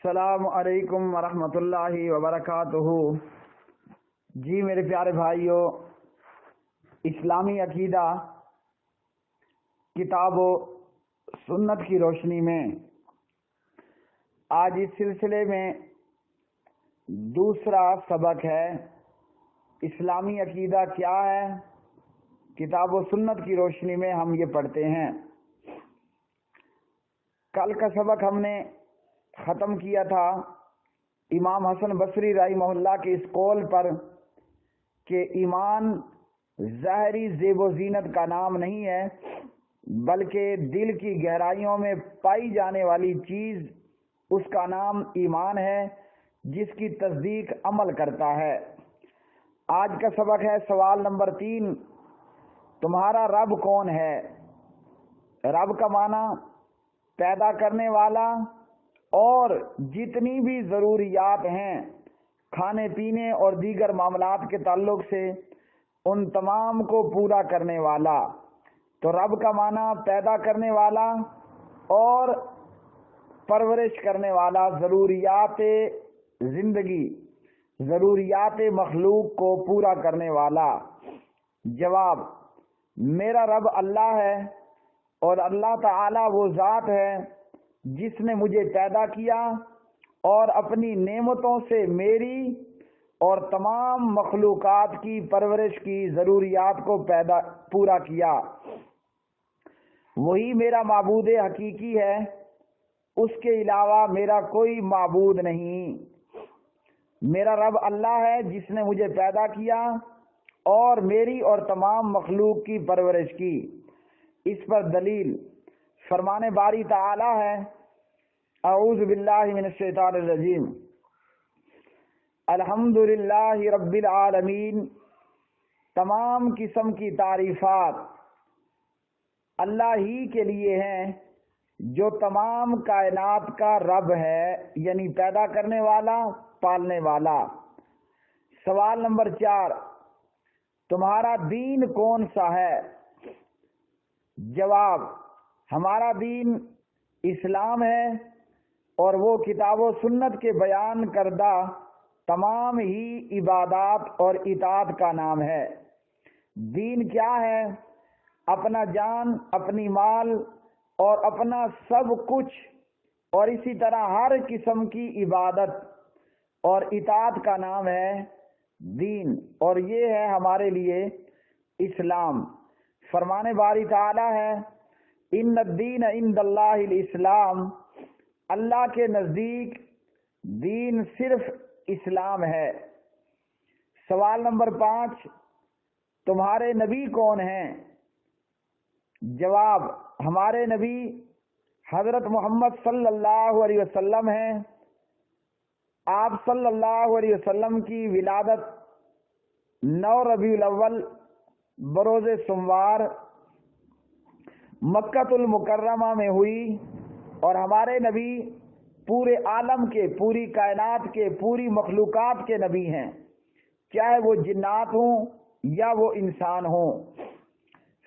السلام علیکم ورحمۃ اللہ وبرکاتہ۔ جی میرے پیارے بھائیوں، اسلامی عقیدہ کتاب و سنت کی روشنی میں آج اس سلسلے میں دوسرا سبق ہے، اسلامی عقیدہ کیا ہے، کتاب و سنت کی روشنی میں ہم یہ پڑھتے ہیں۔ کل کا سبق ہم نے ختم کیا تھا امام حسن بصری رحمہ اللہ کے اس قول پر کہ ایمان ظاہری زیب و زینت کا نام نہیں ہے، بلکہ دل کی گہرائیوں میں پائی جانے والی چیز اس کا نام ایمان ہے، جس کی تصدیق عمل کرتا ہے۔ آج کا سبق ہے سوال نمبر 3، تمہارا رب کون ہے؟ رب کا معنی پیدا کرنے والا، اور جتنی بھی ضروریات ہیں کھانے پینے اور دیگر معاملات کے تعلق سے ان تمام کو پورا کرنے والا۔ تو رب کا معنی پیدا کرنے والا اور پرورش کرنے والا، ضروریات زندگی، ضروریات مخلوق کو پورا کرنے والا۔ جواب، میرا رب اللہ ہے، اور اللہ تعالی وہ ذات ہے جس نے مجھے پیدا کیا اور اپنی نعمتوں سے میری اور تمام مخلوقات کی پرورش کی ضروریات کو پورا کیا۔ وہی میرا معبود حقیقی ہے، اس کے علاوہ میرا کوئی معبود نہیں۔ میرا رب اللہ ہے جس نے مجھے پیدا کیا اور میری اور تمام مخلوق کی پرورش کی۔ اس پر دلیل فرمان باری تعالی ہے، اعوذ باللہ من الشیطان الرجیم، الحمدللہ رب العالمین، تمام قسم کی تعریفات اللہ ہی کے لیے ہیں جو تمام کائنات کا رب ہے، یعنی پیدا کرنے والا، پالنے والا۔ سوال نمبر 4، تمہارا دین کون سا ہے؟ جواب، ہمارا دین اسلام ہے، اور وہ کتاب و سنت کے بیان کردہ تمام ہی عبادات اور اطاعت کا نام ہے۔ دین کیا ہے؟ اپنا جان، اپنی مال اور اپنا سب کچھ، اور اسی طرح ہر قسم کی عبادت اور اطاعت کا نام ہے دین، اور یہ ہے ہمارے لیے اسلام۔ فرمان باری تعالی ہے، ان الدین عند اللہ الاسلام، اللہ کے نزدیک دین صرف اسلام ہے۔ سوال نمبر 5، تمہارے نبی کون ہیں؟ جواب، ہمارے نبی حضرت محمد صلی اللہ علیہ وسلم ہیں۔ آپ صلی اللہ علیہ وسلم کی ولادت 9 ربیع الاول بروز سوموار مکۃ المکرمہ میں ہوئی، اور ہمارے نبی پورے عالم کے، پوری کائنات کے، پوری مخلوقات کے نبی ہیں، چاہے وہ جنات ہوں یا وہ انسان ہوں۔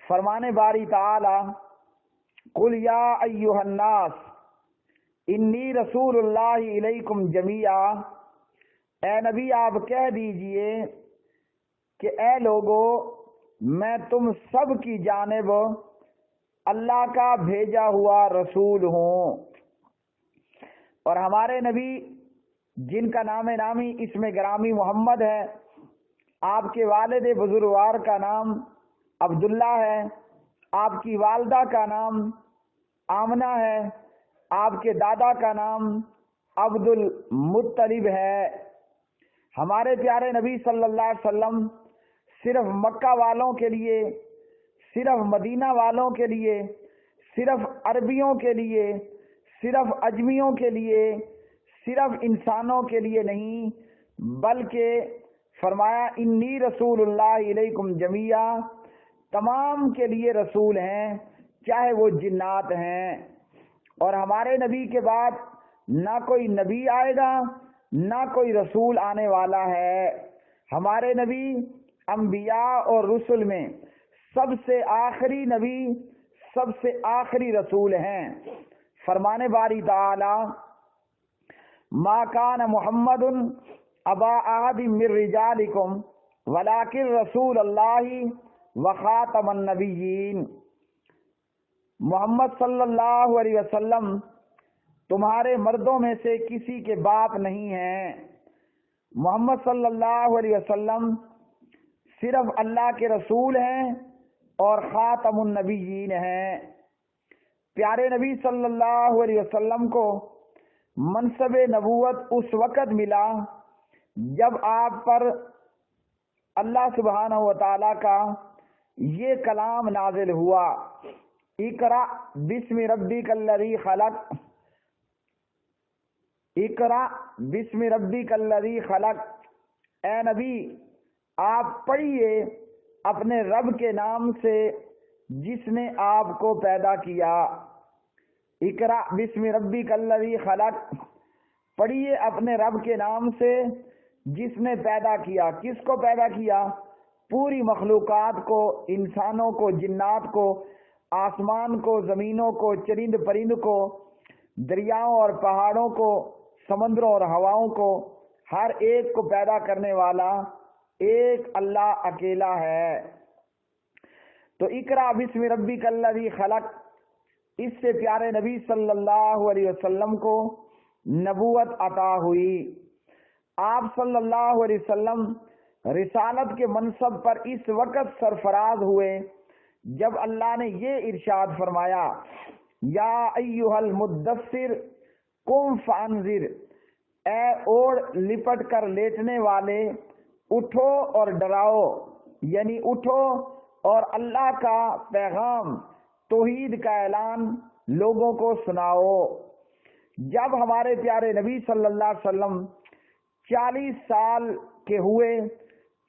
فرمان باری تعالی، قل یا ایھا الناس انی رسول اللہ الیکم جمیعا، اے نبی آپ کہہ دیجئے کہ اے لوگو، میں تم سب کی جانب اللہ کا بھیجا ہوا رسول ہوں۔ اور ہمارے نبی جن کا نام نامی اسم گرامی محمد ہے، آپ کے والد بزرگوار کا نام عبداللہ ہے، آپ کی والدہ کا نام آمنہ ہے، آپ کے دادا کا نام عبد المطلب ہے۔ ہمارے پیارے نبی صلی اللہ علیہ وسلم صرف مکہ والوں کے لیے، صرف مدینہ والوں کے لیے، صرف عربیوں کے لیے، صرف اجمیوں کے لیے، صرف انسانوں کے لیے نہیں، بلکہ فرمایا انی رسول اللہ علیکم جمیعا، تمام کے لیے رسول ہیں، چاہے وہ جنات ہیں۔ اور ہمارے نبی کے بعد نہ کوئی نبی آئے گا، نہ کوئی رسول آنے والا ہے۔ ہمارے نبی انبیاء اور رسل میں سب سے آخری نبی، سب سے آخری رسول ہیں۔ فرمان باری تعالی، ما کان محمد ابا احد من رجالکم ولکن رسول اللہ وخاتم النبیین، محمد صلی اللہ علیہ وسلم تمہارے مردوں میں سے کسی کے باپ نہیں ہیں، محمد صلی اللہ علیہ وسلم صرف اللہ کے رسول ہیں اور خاتم النبیین ہیں۔ پیارے نبی صلی اللہ علیہ وسلم کو منصب نبوت اس وقت ملا جب آپ پر اللہ سبحانہ و تعالی کا یہ کلام نازل ہوا، اقرأ بسم ربک الذی خلق، اقرأ بسم ربک الذی خلق، اے نبی آپ پڑھیے اپنے رب کے نام سے جس نے آپ کو پیدا کیا۔ اقرأ بسم ربک الذی خلق، پڑھیے اپنے رب کے نام سے جس نے پیدا کیا۔ کس کو پیدا کیا؟ پوری مخلوقات کو، انسانوں کو، جنات کو، آسمان کو، زمینوں کو، چرند پرند کو، دریاؤں اور پہاڑوں کو، سمندروں اور ہواؤں کو، ہر ایک کو پیدا کرنے والا ایک اللہ اکیلا ہے۔ تو اقرأ بسم ربک الذی خلق، اس سے پیارے نبی صلی اللہ علیہ وسلم کو نبوت عطا ہوئی۔ آپ صلی اللہ علیہ وسلم رسالت کے منصب پر اس وقت سرفراز ہوئے جب اللہ نے یہ ارشاد فرمایا، یا ایھا المدثر قم فانذر، اے اوڑھ لپٹ کر لیٹنے والے اٹھو اور ڈراؤ، یعنی اٹھو اور اللہ کا پیغام توحید کا اعلان لوگوں کو سناؤ۔ جب ہمارے پیارے نبی صلی اللہ علیہ وسلم 40 سال کے ہوئے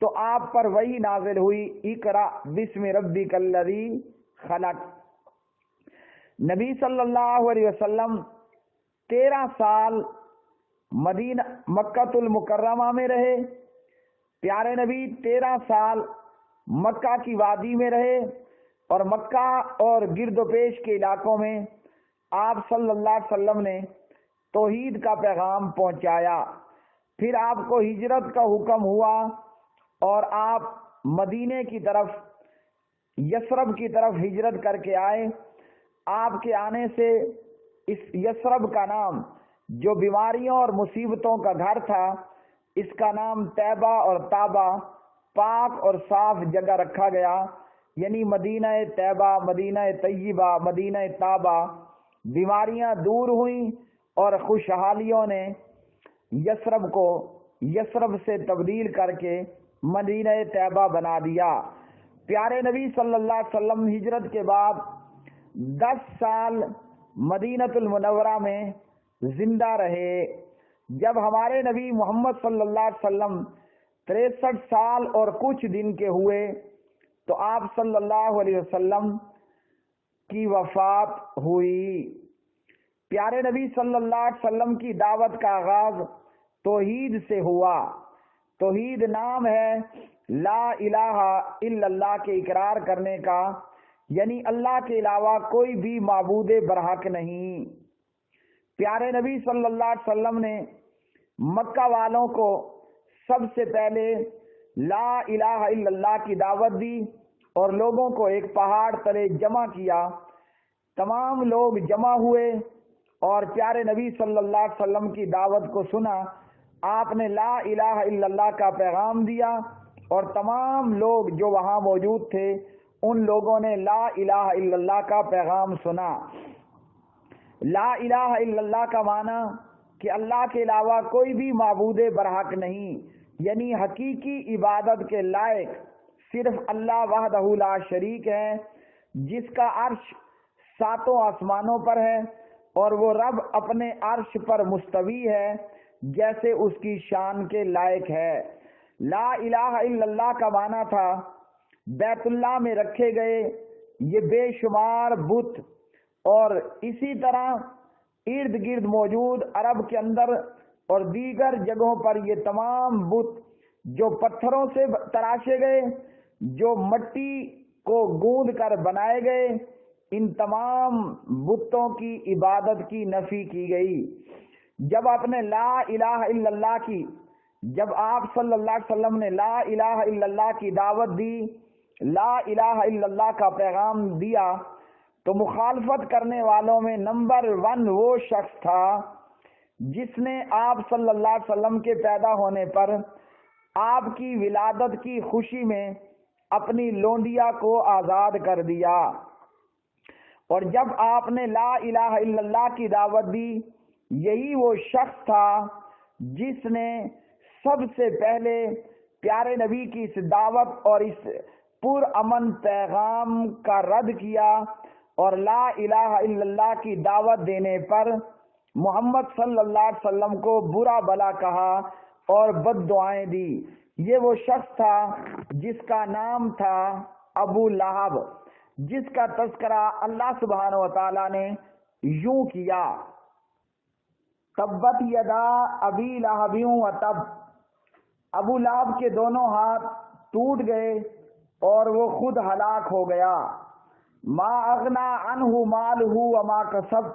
تو آپ پر وحی نازل ہوئی، اقرأ بسم ربک الذی خلق۔ نبی صلی اللہ علیہ وسلم 13 سال مکہ المکرمہ میں رہے۔ پیارے نبی 13 سال مکہ کی وادی میں رہے اور مکہ اور گرد و پیش کے علاقوں میں آپ صلی اللہ علیہ وسلم نے توحید کا پیغام پہنچایا۔ پھر آپ کو ہجرت کا حکم ہوا اور آپ مدینے کی طرف، یثرب کی طرف ہجرت کر کے آئے۔ آپ کے آنے سے اس یثرب کا نام، جو بیماریوں اور مصیبتوں کا گھر تھا، اس کا نام طیبہ اور تابہ، پاک اور صاف جگہ رکھا گیا، یعنی مدینہ طیبہ، مدینہ طیبہ، مدینہ تابہ۔ بیماریاں دور ہوئیں اور خوشحالیوں نے یثرب کو یثرب سے تبدیل کر کے مدینہ طیبہ بنا دیا۔ پیارے نبی صلی اللہ علیہ وسلم ہجرت کے بعد 10 سال مدینۃ المنورہ میں زندہ رہے۔ جب ہمارے نبی محمد صلی اللہ علیہ وسلم 63 سال اور کچھ دن کے ہوئے تو آپ صلی اللہ علیہ وسلم کی وفات ہوئی۔ پیارے نبی صلی اللہ علیہ وسلم کی دعوت کا آغاز توحید سے ہوا۔ توحید نام ہے لا الہ الا اللہ کے اقرار کرنے کا، یعنی اللہ کے علاوہ کوئی بھی معبود برحق نہیں۔ پیارے نبی صلی اللہ علیہ وسلم نے مکہ والوں کو سب سے پہلے لا الہ الا اللہ کی دعوت دی اور لوگوں کو ایک پہاڑ تلے جمع کیا۔ تمام لوگ جمع ہوئے اور پیارے نبی صلی اللہ علیہ وسلم کی دعوت کو سنا۔ آپ نے لا الہ الا اللہ کا پیغام دیا اور تمام لوگ جو وہاں موجود تھے ان لوگوں نے لا الہ الا اللہ کا پیغام سنا۔ لا الہ الا اللہ کا معنی کہ اللہ کے علاوہ کوئی بھی معبود برحق نہیں، یعنی حقیقی عبادت کے لائق صرف اللہ وحدہ لا شریک ہے، جس کا عرش 7 آسمانوں پر ہے اور وہ رب اپنے عرش پر مستوی ہے جیسے اس کی شان کے لائق ہے۔ لا الہ الا اللہ کا معنی تھا بیت اللہ میں رکھے گئے یہ بے شمار بت اور اسی طرح ارد گرد موجود عرب کے اندر اور دیگر جگہوں پر یہ تمام بت جو پتھروں سے تراشے گئے، جو مٹی کو گوندھ کر بنائے گئے، ان تمام بتوں کی عبادت کی نفی کی گئی۔ جب آپ نے لا الہ الا اللہ کی، جب آپ صلی اللہ علیہ وسلم نے لا الہ الا اللہ کی دعوت دی، لا الہ الا اللہ کا پیغام دیا، تو مخالفت کرنے والوں میں نمبر 1 وہ شخص تھا جس نے آپ صلی اللہ علیہ وسلم کے پیدا ہونے پر آپ کی ولادت کی خوشی میں اپنی لونڈیا کو آزاد کر دیا۔ اور جب آپ نے لا الہ الا اللہ کی دعوت دی، یہی وہ شخص تھا جس نے سب سے پہلے پیارے نبی کی اس دعوت اور اس پرامن پیغام کا رد کیا، اور لا الہ الا اللہ کی دعوت دینے پر محمد صلی اللہ علیہ وسلم کو برا بھلا کہا اور بد دعائیں دی۔ یہ وہ شخص تھا جس کا نام تھا ابو لہب، جس کا تذکرہ اللہ سبحانہ و تعالی نے یوں کیا، تبت یدا ابی لہب و تب، ابو لہب کے دونوں ہاتھ ٹوٹ گئے اور وہ خود ہلاک ہو گیا۔ ما اغنا عنہ مالہ وما کسب،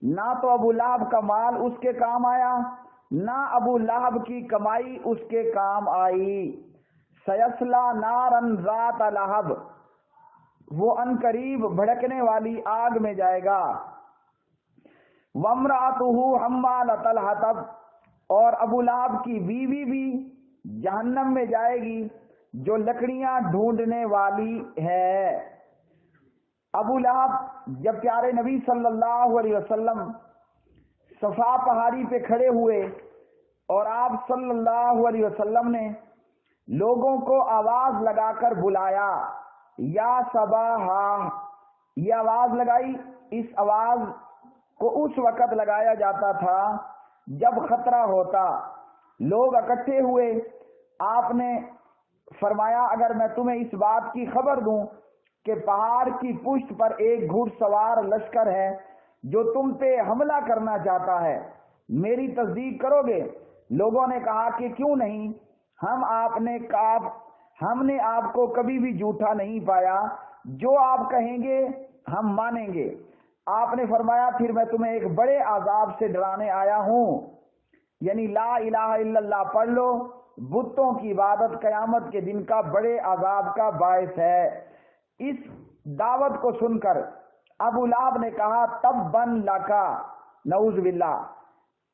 نہ تو ابو لہب کا مال اس کے کام آیا، نہ ابو لہب کی کمائی اس کے کام آئی۔ سیصلی نارا ذات لہب، وہ عنقریب بھڑکنے والی آگ میں جائے گا۔ وامرأتہ حمالۃ الحطب، اور ابو لہب کی بیوی بھی جہنم میں جائے گی جو لکڑیاں ڈھونڈنے والی ہے۔ ابو لہب جب پیارے نبی صلی اللہ علیہ وسلم صفا پہاڑی پہ کھڑے ہوئے اور آپ صلی اللہ علیہ وسلم نے لوگوں کو آواز لگا کر بلایا، یا صباحا، یہ آواز لگائی۔ اس آواز کو اس وقت لگایا جاتا تھا جب خطرہ ہوتا، لوگ اکٹھے ہوئے، آپ نے فرمایا اگر میں تمہیں اس بات کی خبر دوں کہ پہاڑ کی پشت پر ایک گھڑ سوار لشکر ہے جو تم پہ حملہ کرنا چاہتا ہے، میری تصدیق کرو گے؟ لوگوں نے کہا کہ کیوں نہیں، ہم نے آپ کو کبھی بھی جھوٹا نہیں پایا، جو آپ کہیں گے ہم مانیں گے۔ آپ نے فرمایا پھر میں تمہیں ایک بڑے عذاب سے ڈرانے آیا ہوں، یعنی لا الہ الا اللہ پڑھ لو، بتوں کی عبادت قیامت کے دن کا بڑے عذاب کا باعث ہے۔ اس دعوت کو سن کر ابو لہب نے کہا تباً لکا، نعوذ باللہ،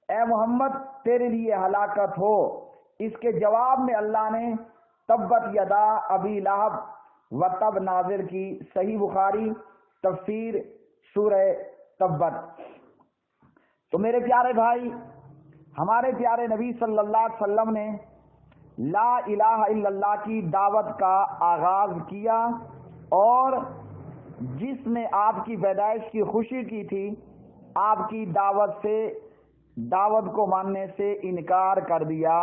اے محمد تیرے لیے ہلاکت ہو۔ اس کے جواب میں اللہ نے تبت یدا ابی لہب و تب نازل کی، صحیح بخاری تفسیر سورہ تبت۔ تو میرے پیارے بھائی، ہمارے پیارے نبی صلی اللہ علیہ وسلم نے لا الہ الا اللہ کی دعوت کا آغاز کیا، اور جس نے آپ کی پیدائش کی خوشی کی تھی، آپ کی دعوت کو ماننے سے انکار کر دیا۔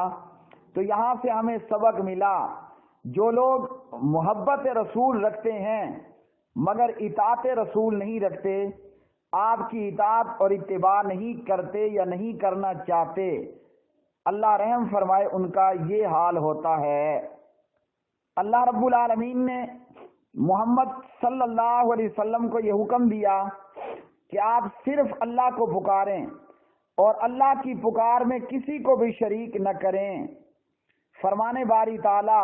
تو یہاں سے ہمیں سبق ملا، جو لوگ محبت رسول رکھتے ہیں مگر اطاعت رسول نہیں رکھتے، آپ کی اطاعت اور اتباع نہیں کرتے یا نہیں کرنا چاہتے، اللہ رحم فرمائے ان کا یہ حال ہوتا ہے۔ اللہ رب العالمین نے محمد صلی اللہ علیہ وسلم کو یہ حکم دیا کہ آپ صرف اللہ کو پکاریں اور اللہ کی پکار میں کسی کو بھی شریک نہ کریں۔ فرمانے باری تعالی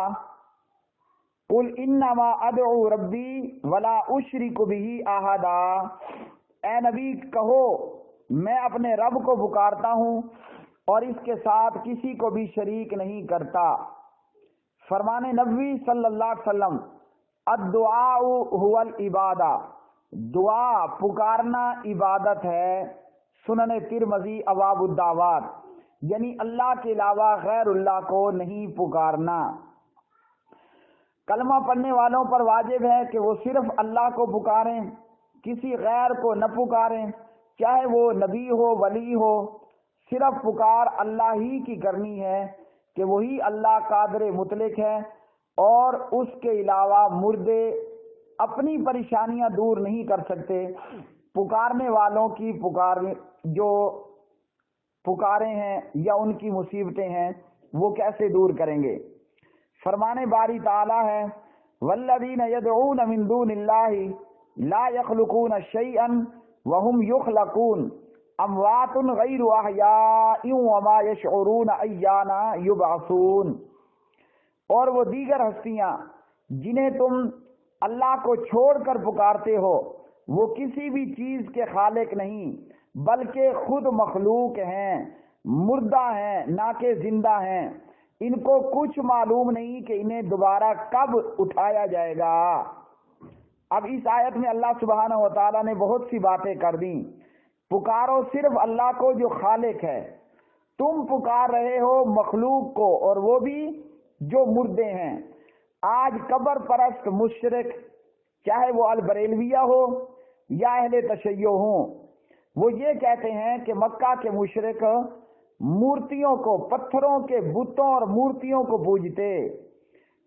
قل انما ادعو ربی ولا اشرک بہ احدا، اے نبی کہو میں اپنے رب کو پکارتا ہوں اور اس کے ساتھ کسی کو بھی شریک نہیں کرتا۔ فرمانے نبوی صلی اللہ علیہ وسلم الدعاء هو العبادہ، دعا پکارنا عبادت ہے۔ سنن ترمذی ابواب الدعوات، یعنی اللہ کے علاوہ غیر اللہ کو نہیں پکارنا۔ کلمہ پڑھنے والوں پر واجب ہے کہ وہ صرف اللہ کو پکاریں، کسی غیر کو نہ پکاریں، چاہے وہ نبی ہو ولی ہو، صرف پکار اللہ ہی کی کرنی ہے کہ وہی اللہ قادر مطلق ہے، اور اس کے علاوہ مردے اپنی پریشانیاں دور نہیں کر سکتے۔ پکارنے والوں کی جو پکارے ہیں یا ان کی مصیبتیں ہیں وہ کیسے دور کریں گے؟ فرمانے باری تعالی ہے والذین یدعون من دون اللہ لا یخلقون شیئا وهم یخلقون، اموات غیر احیاء وما یشعرون ایان یبعثون، اور وہ دیگر ہستیاں جنہیں تم اللہ کو چھوڑ کر پکارتے ہو وہ کسی بھی چیز کے خالق نہیں بلکہ خود مخلوق ہیں، مردہ ہیں نہ کہ زندہ ہیں، ان کو کچھ معلوم نہیں کہ انہیں دوبارہ کب اٹھایا جائے گا۔ اب اس آیت میں اللہ سبحانہ و تعالیٰ نے بہت سی باتیں کر دیں۔ پکارو صرف اللہ کو جو خالق ہے، تم پکار رہے ہو مخلوق کو اور وہ بھی جو مردے ہیں۔ آج قبر پرست مشرک، چاہے وہ البریلویہ ہو یا اہل تشیع ہوں، وہ یہ کہتے ہیں کہ مکہ کے مشرک مورتیوں کو، پتھروں کے بتوں اور مورتیوں کو پوجتے،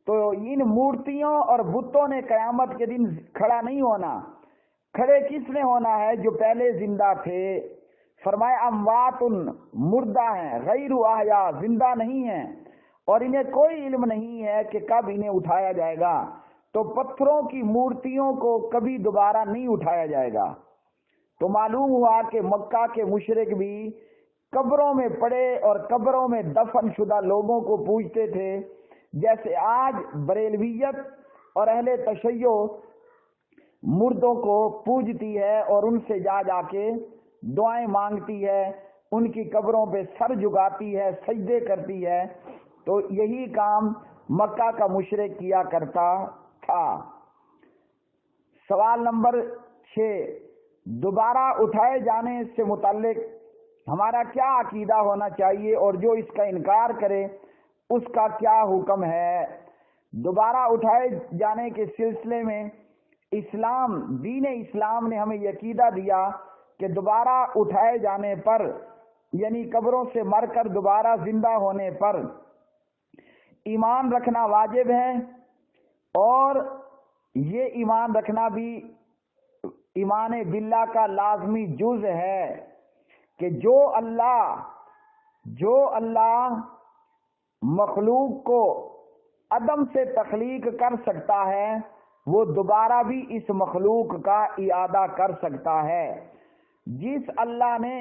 تو ان مورتیوں اور بتوں نے قیامت کے دن کھڑا نہیں ہونا۔ کھڑے کس نے ہونا ہے؟ جو پہلے زندہ تھے۔ فرمایا اموات، مردہ ہیں، غیر احیاء، زندہ نہیں ہیں، اور انہیں کوئی علم نہیں ہے کہ کب انہیں اٹھایا جائے گا۔ تو پتھروں کی مورتیوں کو کبھی دوبارہ نہیں اٹھایا جائے گا۔ تو معلوم ہوا کہ مکہ کے مشرک بھی قبروں میں پڑے اور قبروں میں دفن شدہ لوگوں کو پوجتے تھے، جیسے آج بریلویت اور اہل تشیع مردوں کو پوجتی ہے اور ان سے جا جا کے دعائیں مانگتی ہے، ان کی قبروں پہ سر جھکاتی ہے، سجدے کرتی ہے۔ تو یہی کام مکہ کا مشرک کیا کرتا تھا۔ سوال نمبر 6، دوبارہ اٹھائے جانے سے متعلق ہمارا کیا عقیدہ ہونا چاہیے اور جو اس کا انکار کرے اس کا کیا حکم ہے؟ دوبارہ اٹھائے جانے کے سلسلے میں اسلام، دین اسلام نے ہمیں یہ عقیدہ دیا کہ دوبارہ اٹھائے جانے پر، یعنی قبروں سے مر کر دوبارہ زندہ ہونے پر ایمان رکھنا واجب ہے، اور یہ ایمان رکھنا بھی ایمان باللہ کا لازمی جز ہے کہ جو اللہ مخلوق کو عدم سے تخلیق کر سکتا ہے وہ دوبارہ بھی اس مخلوق کا اعادہ کر سکتا ہے۔ جس اللہ نے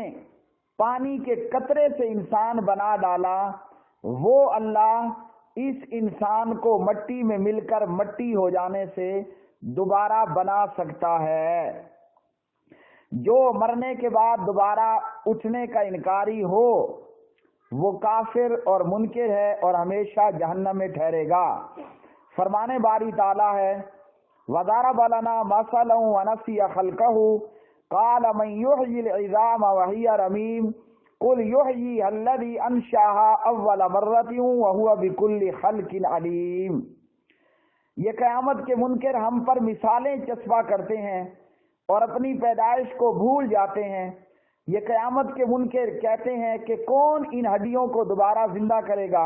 پانی کے قطرے سے انسان بنا ڈالا، وہ اللہ اس انسان کو مٹی میں مل کر مٹی ہو جانے سے دوبارہ بنا سکتا ہے۔ جو مرنے کے بعد دوبارہ اٹھنے کا انکاری ہو وہ کافر اور منکر ہے اور ہمیشہ جہنم میں ٹھہرے گا۔ فرمان باری تعالیٰ ہے وَضَرَبَ لَنَا مَثَلًا وَنَسِيَ خَلْقَهُ قَالَ مَن يُحْيِي الْعِظَامَ وَهِيَ رَمِيمٌ قُلْ يُحْيِيهَا الَّذِي أَنشَأَهَا أَوَّلَ مَرَّةٍ وَهُوَ بِكُلِّ خَلْقٍ عَلِيمٌ۔ یہ قیامت کے منکر ہم پر مثالیں چسپاں کرتے ہیں اور اپنی پیدائش کو بھول جاتے ہیں۔ یہ قیامت کے منکر کہتے ہیں کہ کون ان ہڈیوں کو دوبارہ زندہ کرے گا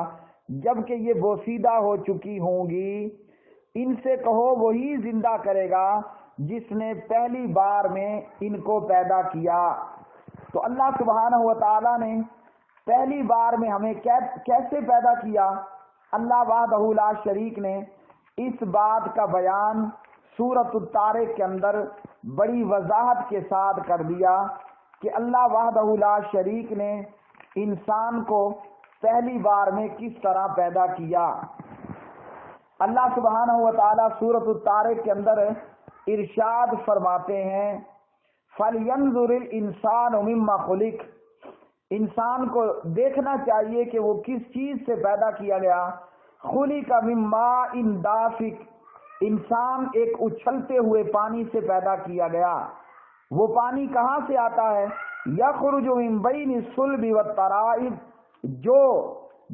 جبکہ یہ بوسیدہ ہو چکی ہوں گی۔ ان سے کہو وہی زندہ کرے گا جس نے پہلی بار میں ان کو پیدا کیا۔ تو اللہ سبحانہ و تعالیٰ نے پہلی بار میں ہمیں کیسے پیدا کیا؟ اللہ وحدہ لا شریک نے اس بات کا بیان سورۃ الطارق کے اندر بڑی وضاحت کے ساتھ کر دیا کہ اللہ وحدہ لا شریک نے انسان کو پہلی بار میں کس طرح پیدا کیا۔ اللہ سبحانہ و تعالیٰ سورۃ الطارق کے اندر ارشاد فرماتے ہیں فَلْيَنْظُرِ الْإِنسَانُ مِمَّا خُلِقَ، انسان کو دیکھنا چاہیے کہ وہ کس چیز سے پیدا کیا گیا۔ خُلِقَ مِن مَّاءٍ دَافِقٍ، انسان ایک اچھلتے ہوئے پانی سے پیدا کیا گیا۔ وہ پانی کہاں سے آتا ہے؟ یخرج من بین الصلب والترائب، جو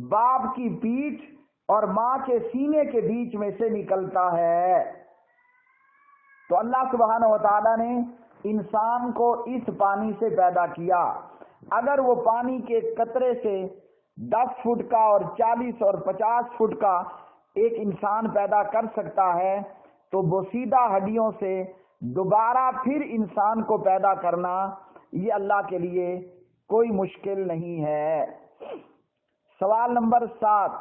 باپ کی پیٹھ اور ماں کے سینے کے بیچ میں سے نکلتا ہے۔ تو اللہ سبحانہ و تعالیٰ نے انسان کو اس پانی سے پیدا کیا۔ اگر وہ پانی کے قطرے سے 10 فٹ کا اور 40 اور 50 فٹ کا ایک انسان پیدا کر سکتا ہے تو بوسیدہ ہڈیوں سے دوبارہ پھر انسان کو پیدا کرنا یہ اللہ کے لیے کوئی مشکل نہیں ہے۔ سوال نمبر 7،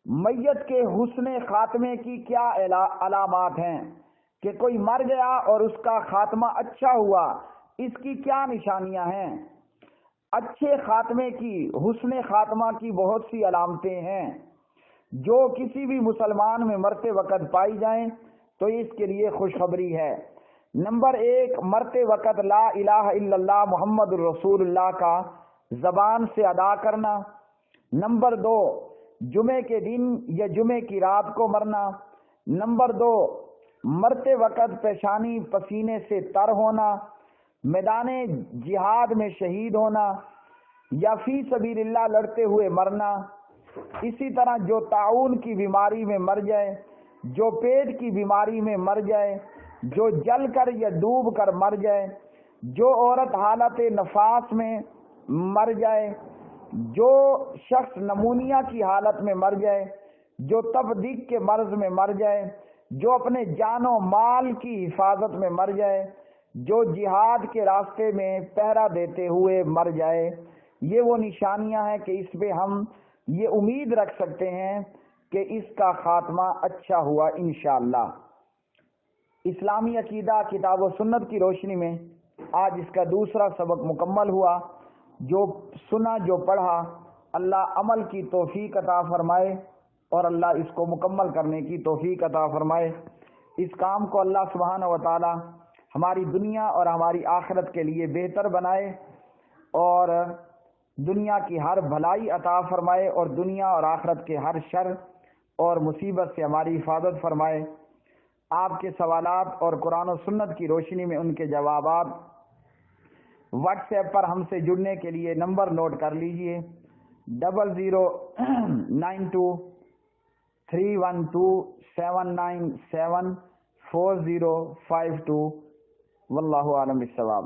میت کے حسن خاتمے کی کیا علامات ہیں؟ کہ کوئی مر گیا اور اس کا خاتمہ اچھا ہوا، اس کی کیا نشانیاں ہیں؟ اچھے خاتمے کی، حسن خاتمہ کی بہت سی علامتیں ہیں جو کسی بھی مسلمان میں مرتے وقت پائی جائیں تو اس کے لیے خوشخبری ہے۔ نمبر 1، مرتے وقت لا الہ الا اللہ محمد الرسول اللہ کا زبان سے ادا کرنا۔ نمبر 2، جمعے کے دن یا جمعے کی رات کو مرنا۔ نمبر 2، مرتے وقت پیشانی پسینے سے تر ہونا، میدان جہاد میں شہید ہونا یا فی سبیل اللہ لڑتے ہوئے مرنا۔ اسی طرح جو طاعون کی بیماری میں مر جائے، جو پیٹ کی بیماری میں مر جائے، جو جل کر یا ڈوب کر مر جائے، جو عورت حالت نفاس میں مر جائے، جو شخص نمونیا کی حالت میں مر جائے، جو تپ دیگ کے مرض میں مر جائے، جو اپنے جان و مال کی حفاظت میں مر جائے، جو جہاد کے راستے میں پہرا دیتے ہوئے مر جائے، یہ وہ نشانیاں ہیں کہ اس پہ ہم یہ امید رکھ سکتے ہیں کہ اس کا خاتمہ اچھا ہوا انشاءاللہ۔ اسلامی عقیدہ کتاب و سنت کی روشنی میں آج اس کا دوسرا سبق مکمل ہوا۔ جو سنا، جو پڑھا، اللہ عمل کی توفیق عطا فرمائے اور اللہ اس کو مکمل کرنے کی توفیق عطا فرمائے۔ اس کام کو اللہ سبحانہ و تعالی ہماری دنیا اور ہماری آخرت کے لیے بہتر بنائے اور دنیا کی ہر بھلائی عطا فرمائے اور دنیا اور آخرت کے ہر شر اور مصیبت سے ہماری حفاظت فرمائے۔ آپ کے سوالات اور قرآن و سنت کی روشنی میں ان کے جوابات واٹس ایپ پر ہم سے جڑنے کے لیے نمبر نوٹ کر لیجئے 00923127974052۔ واللہ اعلم بالصواب۔